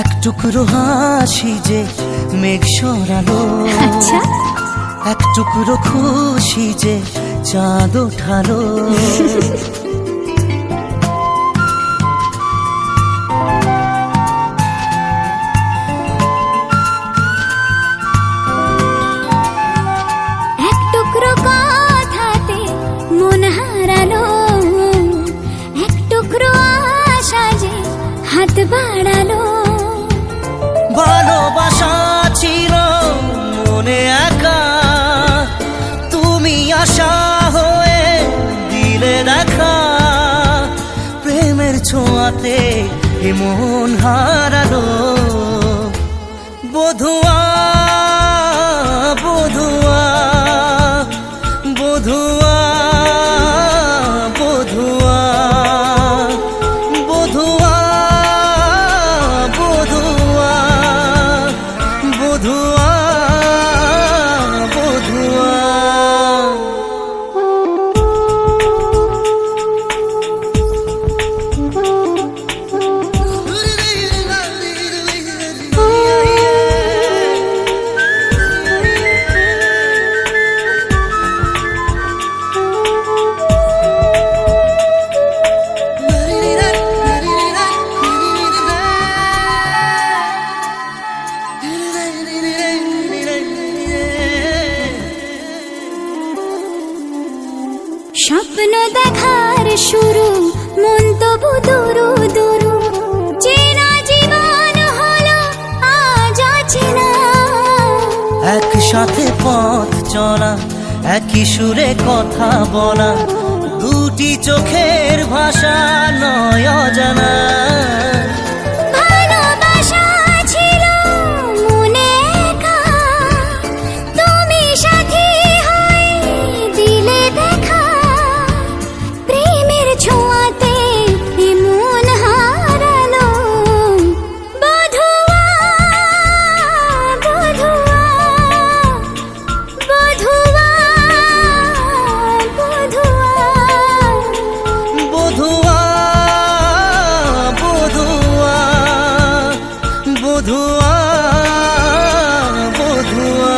এক টুকরো হাসি যে মেঘ সরালো, আচ্ছা এক টুকরো খুশি যে চাঁদ ওঠালো। এক টুকরো কথাতে মন হারালো, এক টুকরো আশা যে হাত বাড়ালো। ভালোবাসা ছিল মনে একা, তুমি আশা হয়ে দিলে দেখা। প্রেমের ছোঁয়াতে এ মন হারালো। বধুয়া বধুয়া বধুয়া বধুয়া বধুয়া বধুয়া বধুয়া বধুয়া। স্বপ্ন দেখার শুরু, মন তবু দুরু দুরু, চেনা জীবন হলো আজ অচেনা। একসাথে পথ চলা, একই সুরে কথা বলা, দুটি চোখের ভাষা নয় অজানা। ভালোবাসা ছিল মনে একা, তুমি সাথী হয়ে দিলে দেখা। প্রেমের ছোঁয়াতে এ মন হারালো। বধুয়া বধুয়া বধুয়া বধুয়া বধুয়া বধুয়া বধুয়া বধুয়া।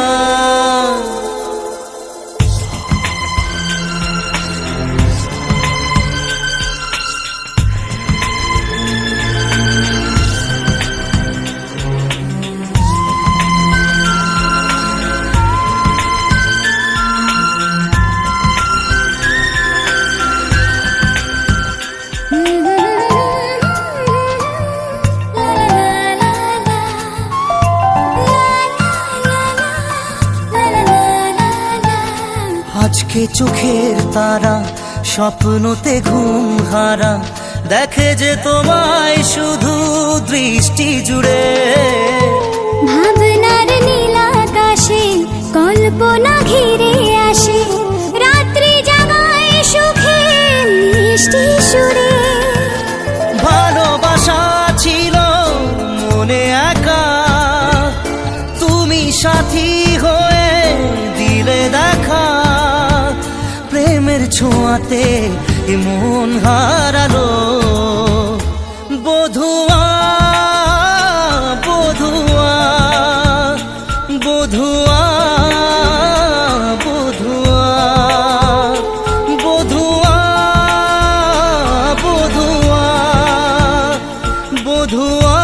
আজকে চোখের তারা স্বপ্নতে ঘুম হারা, দেখে যে তোমায় শুধু দৃষ্টি জুড়ে। ভাবনার নীল আকাশে কল্পনা ঘিরে আসে, রাত্রি জাগায় সুখে মিষ্টি সুরে। ভালোবাসা ছিল মনে একা, তুমি সাথী হয়ে দিলে দেখা। প্রেমের ছোঁয়াতে এ মন হারালো। বধুয়া বধুয়া বধুয়া বধুয়া বধুয়া বধুয়া বধুয়া